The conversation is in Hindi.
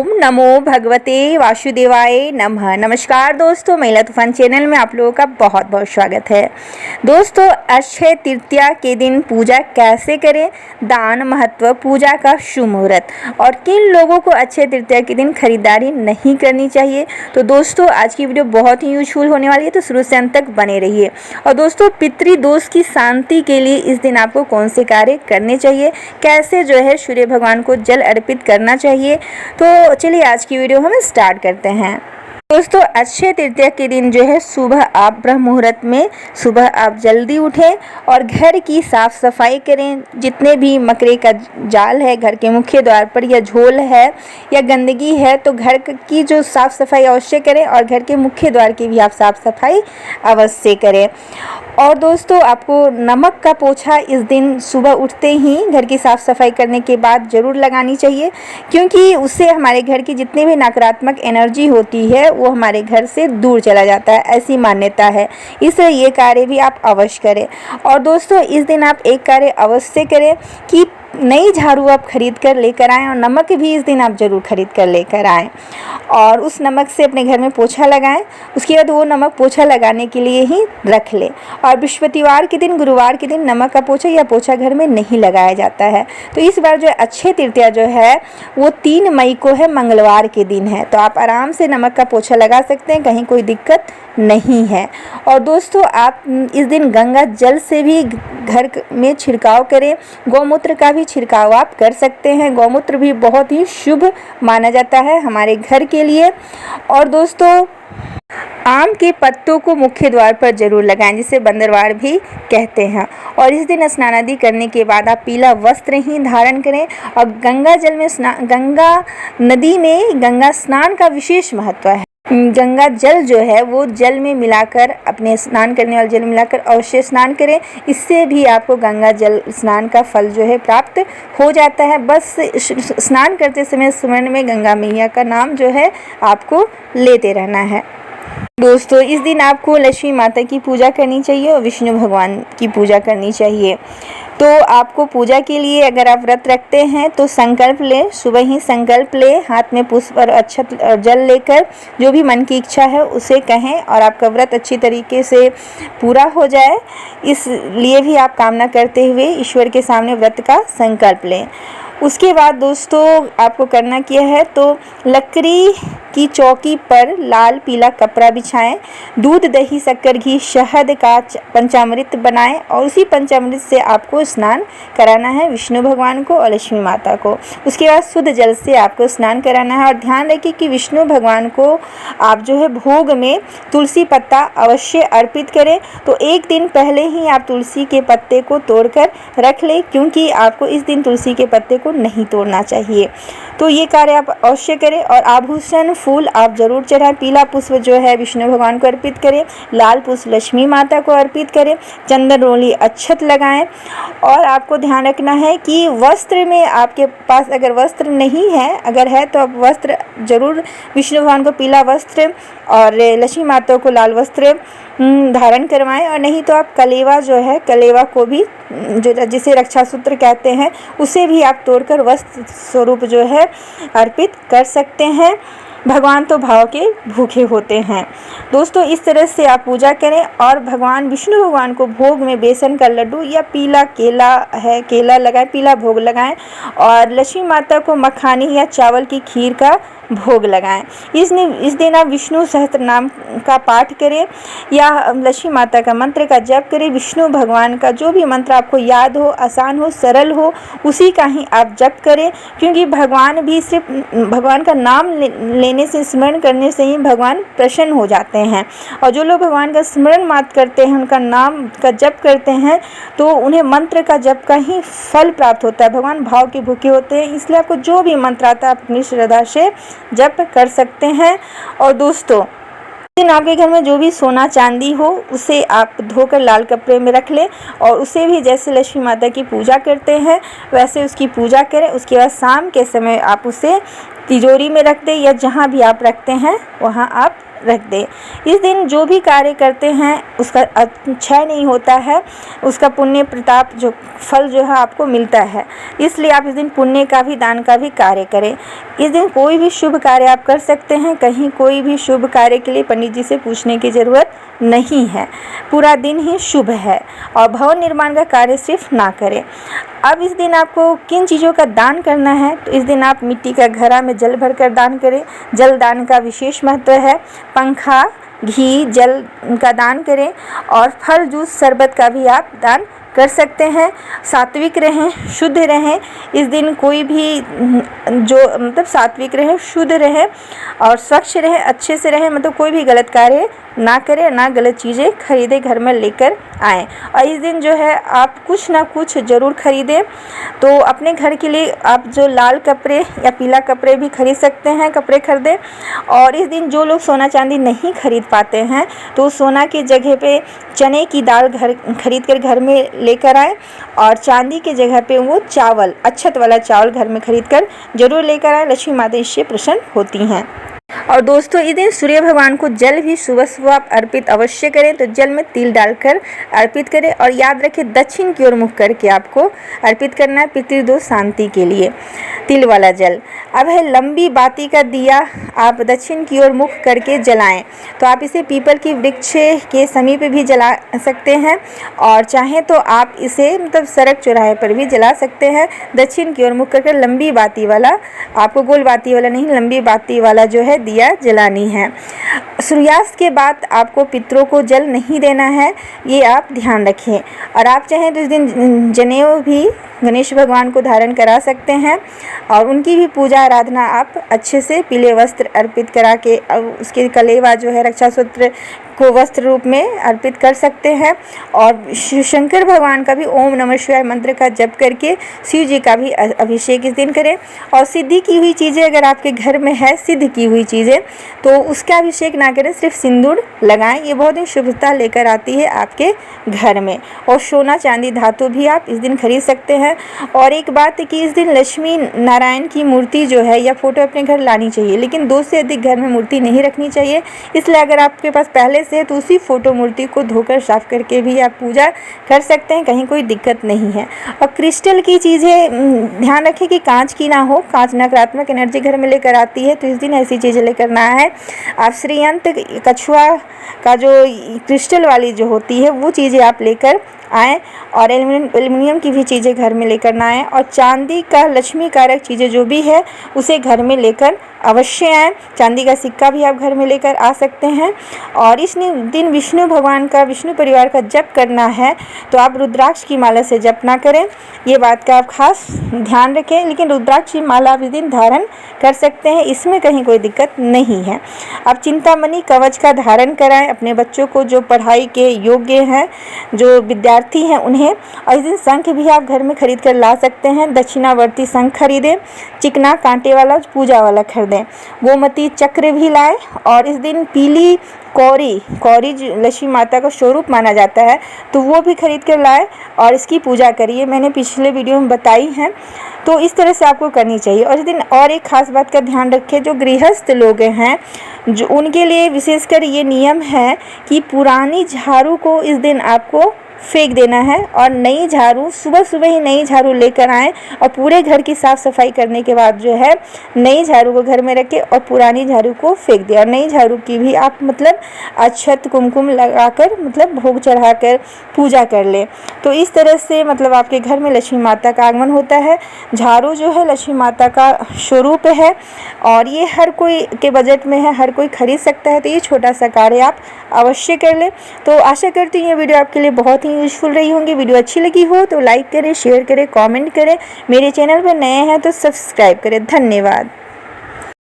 ओम नमो भगवते वासुदेवाय नमः। नमस्कार दोस्तों, महिला तूफान चैनल में आप लोगों का बहुत बहुत स्वागत है। दोस्तों, अक्षय तृतीया के दिन पूजा कैसे करें, दान महत्व, पूजा का शुभ मुहूर्त और किन लोगों को अक्षय तृतीया के दिन खरीदारी नहीं करनी चाहिए। तो दोस्तों, आज की वीडियो बहुत ही यूजफुल होने वाली है, तो शुरू से अंत तक बने रहिए। और दोस्तों, पितृदोष की शांति के लिए इस दिन आपको कौन से कार्य करने चाहिए, कैसे जो है सूर्य भगवान को जल अर्पित करना चाहिए। तो चलिए आज की वीडियो हम स्टार्ट करते हैं। दोस्तों, अक्षय तृतीया के दिन जो है सुबह आप ब्रह्म मुहूर्त में सुबह आप जल्दी उठें और घर की साफ़ सफाई करें। जितने भी मकरे का जाल है घर के मुख्य द्वार पर या झोल है या गंदगी है, तो घर की जो साफ़ सफाई अवश्य करें और घर के मुख्य द्वार की भी आप साफ़ सफाई अवश्य करें। और दोस्तों, आपको नमक का पोछा इस दिन सुबह उठते ही घर की साफ़ सफाई करने के बाद ज़रूर लगानी चाहिए, क्योंकि उससे हमारे घर की जितनी भी नकारात्मक एनर्जी होती है वो हमारे घर से दूर चला जाता है, ऐसी मान्यता है। इसलिए ये कार्य भी आप अवश्य करें। और दोस्तों, इस दिन आप एक कार्य अवश्य करें कि नई झाड़ू आप खरीद कर लेकर आएँ और नमक भी इस दिन आप ज़रूर खरीद कर लेकर आएँ और उस नमक से अपने घर में पोछा लगाएं। उसके बाद वो नमक पोछा लगाने के लिए ही रख लें। और बृहस्पतिवार के दिन, गुरुवार के दिन नमक का पोछा या पोछा घर में नहीं लगाया जाता है। तो इस बार जो अक्षय तृतीया जो है वो 3 मई को है, मंगलवार के दिन है, तो आप आराम से नमक का पोछा लगा सकते हैं, कहीं कोई दिक्कत नहीं है। और दोस्तों, आप इस दिन गंगा जल से भी घर में छिड़काव करें। गौमूत्र का भी छिड़काव आप कर सकते हैं। गौमूत्र भी बहुत ही शुभ माना जाता है हमारे घर के लिए। और दोस्तों, आम के पत्तों को मुख्य द्वार पर जरूर लगाएं, जिसे बंदरवाड़ भी कहते हैं। और इस दिन स्नान आदि करने के बाद आप पीला वस्त्र ही धारण करें। और गंगा जल में गंगा नदी में गंगा स्नान का विशेष महत्व है। गंगा जल जो है वो जल में मिलाकर, अपने स्नान करने वाले जल में मिलाकर अवश्य स्नान करें। इससे भी आपको गंगा जल स्नान का फल जो है प्राप्त हो जाता है। बस स्नान करते समय स्मरण में गंगा मैया का नाम जो है आपको लेते रहना है। दोस्तों, इस दिन आपको लक्ष्मी माता की पूजा करनी चाहिए और विष्णु भगवान की पूजा करनी चाहिए। तो आपको पूजा के लिए अगर आप व्रत रखते हैं तो संकल्प लें, सुबह ही संकल्प लें, हाथ में पुष्प और अक्षत और जल लेकर जो भी मन की इच्छा है उसे कहें और आपका व्रत अच्छी तरीके से पूरा हो जाए, इसलिए भी आप कामना करते हुए ईश्वर के सामने व्रत का संकल्प लें। उसके बाद दोस्तों, आपको करना क्या है, तो लकड़ी की चौकी पर लाल पीला कपड़ा बिछाएं, दूध दही शक्कर घी शहद का पंचामृत बनाएं और उसी पंचामृत से आपको स्नान कराना है विष्णु भगवान को और लक्ष्मी माता को। उसके बाद शुद्ध जल से आपको स्नान कराना है। और ध्यान रखिए कि विष्णु भगवान को आप जो है भोग में तुलसी पत्ता अवश्य अर्पित करें। तो एक दिन पहले ही आप तुलसी के पत्ते को तोड़कर रख लें, क्योंकि आपको इस दिन तुलसी के पत्ते को नहीं तोड़ना चाहिए। तो ये कार्य आप अवश्य करें। और आभूषण फूल आप जरूर चढ़ाएं। पीला पुष्प जो है विष्णु भगवान को अर्पित करें, लाल पुष्प लक्ष्मी माता को अर्पित करें, चंदन रोली अक्षत लगाएं। और आपको ध्यान रखना है कि वस्त्र में, आपके पास अगर वस्त्र नहीं है, अगर है तो आप वस्त्र जरूर विष्णु भगवान को पीला वस्त्र और लक्ष्मी माता को लाल वस्त्र धारण करवाएं। और नहीं तो आप कलेवा जो है, कलेवा को भी जो जिसे रक्षा सूत्र कहते हैं, उसे भी आप तोड़कर वस्त्र स्वरूप जो है अर्पित कर सकते हैं। भगवान तो भाव के भूखे होते हैं। दोस्तों, इस तरह से आप पूजा करें और भगवान विष्णु भगवान को भोग में बेसन का लड्डू या पीला केला है, केला लगाएं, पीला भोग लगाएं। और लक्ष्मी माता को मखानी या चावल की खीर का भोग लगाएं। इस दिन आप विष्णु सहस्त्र नाम का पाठ करें या लक्ष्मी माता का मंत्र का जप करें। विष्णु भगवान का जो भी मंत्र आपको याद हो, आसान हो, सरल हो, उसी का ही आप जप करें, क्योंकि भगवान भी सिर्फ भगवान का नाम लेने से, स्मरण करने से ही भगवान प्रसन्न हो जाते हैं। और जो लोग भगवान का स्मरण मात्र करते हैं, उनका नाम का जप करते हैं, तो उन्हें मंत्र का जप का ही फल प्राप्त होता है। भगवान भाव के भूखे होते हैं, इसलिए आपको जो भी मंत्र आता है आप अपनी श्रद्धा से जप कर सकते हैं। और दोस्तों, दिन आपके घर में जो भी सोना चांदी हो उसे आप धोकर लाल कपड़े में रख लें और उसे भी जैसे लक्ष्मी माता की पूजा करते हैं वैसे उसकी पूजा करें। उसके बाद शाम के समय आप उसे तिजोरी में रख दें या जहाँ भी आप रखते हैं वहाँ आप रख दें। इस दिन जो भी कार्य करते हैं उसका क्षय नहीं होता है, उसका पुण्य प्रताप जो फल जो है आपको मिलता है। इसलिए आप इस दिन पुण्य का भी, दान का भी कार्य करें। इस दिन कोई भी शुभ कार्य आप कर सकते हैं, कहीं कोई भी शुभ कार्य के लिए पंडित जी से पूछने की ज़रूरत नहीं है, पूरा दिन ही शुभ है। और भवन निर्माण का कार्य सिर्फ ना करें। अब इस दिन आपको किन चीज़ों का दान करना है, तो इस दिन आप मिट्टी का घड़ा में जल भरकर दान करें। जल दान का विशेष महत्व है। पंखा, घी, जल का दान करें और फल, जूस, शरबत का भी आप दान कर सकते हैं। सात्विक रहें, शुद्ध रहें। इस दिन कोई भी जो मतलब सात्विक रहे, शुद्ध रहे और स्वच्छ रहे, अच्छे से रहे, मतलब कोई भी गलत कार्य ना करें, ना गलत चीज़ें खरीदे घर में लेकर आएँ। और इस दिन जो है आप कुछ ना कुछ ज़रूर खरीदें। तो अपने घर के लिए आप जो लाल कपड़े या पीला कपड़े भी खरीद सकते हैं, कपड़े खरीदें। और इस दिन जो लोग सोना चांदी नहीं खरीद पाते हैं तो सोना की जगह पे चने की दाल खरीद कर घर में लेकर आएँ और चांदी के जगह पे वो चावल, अक्षत वाला चावल घर में खरीद कर जरूर लेकर आएँ। लक्ष्मी माता इससे प्रसन्न होती हैं। और दोस्तों इस दिन सूर्य भगवान को जल भी सुबह सुबह आप अर्पित अवश्य करें। तो जल में तिल डालकर अर्पित करें और याद रखें दक्षिण की ओर मुख करके आपको अर्पित करना है, पितृदोष शांति के लिए तिल वाला जल। अब है लंबी बाती का दिया आप दक्षिण की ओर मुख करके जलाएं। तो आप इसे पीपल की वृक्ष के समीप भी जला सकते हैं और चाहें तो आप इसे मतलब सड़क चौराहे पर भी जला सकते हैं। दक्षिण की ओर मुख करके लंबी बाती वाला, आपको गोल बाती वाला नहीं, लंबी बाती वाला जो है दिया जलानी है। सूर्यास्त के बाद आपको पितरों को जल नहीं देना है, ये आप ध्यान रखें। और आप चाहें तो इस दिन जनेऊ भी गणेश भगवान को धारण करा सकते हैं और उनकी भी पूजा आराधना आप अच्छे से पीले वस्त्र अर्पित करा के उसके कलेवा जो है रक्षा सूत्र को वस्त्र रूप में अर्पित कर सकते हैं। और शिव शंकर भगवान का भी ओम नमः शिवाय मंत्र का जप करके शिव जी का भी अभिषेक इस दिन करें। और सिद्धि की हुई चीज़ें अगर आपके घर में है, सिद्ध की हुई चीज़ें, तो उसका अभिषेक ना करें, सिर्फ सिंदूर लगाएं। ये बहुत ही शुभता लेकर आती है आपके घर में। और सोना चांदी धातु भी आप इस दिन खरीद सकते हैं। और एक बात कि इस दिन लक्ष्मी नारायण की मूर्ति जो है या फोटो अपने घर लानी चाहिए, लेकिन 2 से अधिक घर में मूर्ति नहीं रखनी चाहिए। इसलिए अगर आपके पास पहले से है तो उसी फोटो मूर्ति को धोकर साफ करके भी आप पूजा कर सकते हैं, कहीं कोई दिक्कत नहीं है। और क्रिस्टल की चीज़ें ध्यान रखें कि कांच की ना हो, कांच नकारात्मक एनर्जी घर में लेकर आती है, तो इस दिन ऐसी चीज़ें लेकर ना है। आप श्रीयंत्र, कछुआ का जो क्रिस्टल वाली जो होती है वो चीज़ें आप लेकर आएँ। और एल्युमिनियम की भी चीज़ें घर में लेकर ना आएँ। और चांदी का लक्ष्मी कारक चीज़ें जो भी है उसे घर में लेकर अवश्य आएँ। चांदी का सिक्का भी आप घर में लेकर आ सकते हैं। और इस दिन विष्णु भगवान का, विष्णु परिवार का जप करना है तो आप रुद्राक्ष की माला से जप ना करें, ये बात का आप खास ध्यान रखें। लेकिन रुद्राक्ष की माला आप इस दिन धारण कर सकते हैं, इसमें कहीं कोई दिक्कत नहीं है। आप चिंतामणि कवच का धारण कराएं अपने बच्चों को जो पढ़ाई के योग्य हैं, जो विद्यार्थी हैं उन्हें। और इस दिन शंख भी आप घर में खरीद कर ला सकते हैं। दक्षिणावर्ती शंख खरीदें, चिकना कांटे वाला पूजा वाला खरीदें। गोमती चक्र भी लाएं। और इस दिन पीली कौरी लक्ष्मी माता का स्वरूप माना जाता है, तो वो भी खरीद कर लाए और इसकी पूजा करिए। मैंने पिछले वीडियो में बताई हैं, तो इस तरह से आपको करनी चाहिए। और इस दिन और एक खास बात का ध्यान रखें, जो गृहस्थ लोग हैं जो उनके लिए विशेषकर ये नियम है कि पुरानी झाड़ू को इस दिन आपको फेंक देना है और नई झाड़ू सुबह सुबह ही नई झाड़ू लेकर आएँ। और पूरे घर की साफ़ सफाई करने के बाद जो है नई झाड़ू को घर में रखें और पुरानी झाड़ू को फेंक दें। और नई झाड़ू की भी आप मतलब अक्षत कुमकुम लगाकर मतलब भोग चढ़ाकर पूजा कर लें। तो इस तरह से मतलब आपके घर में लक्ष्मी माता का आगमन होता है। झाड़ू जो है लक्ष्मी माता का स्वरूप है और ये हर कोई के बजट में है, हर कोई खरीद सकता है। तो ये छोटा सा कार्य आप अवश्य कर लें। तो आशा करती हूँ ये वीडियो आपके लिए बहुत ही यूजफुल रही होंगी। वीडियो अच्छी लगी हो तो लाइक करें, शेयर करें, कमेंट करें। मेरे चैनल पर नए हैं तो सब्सक्राइब करें। धन्यवाद।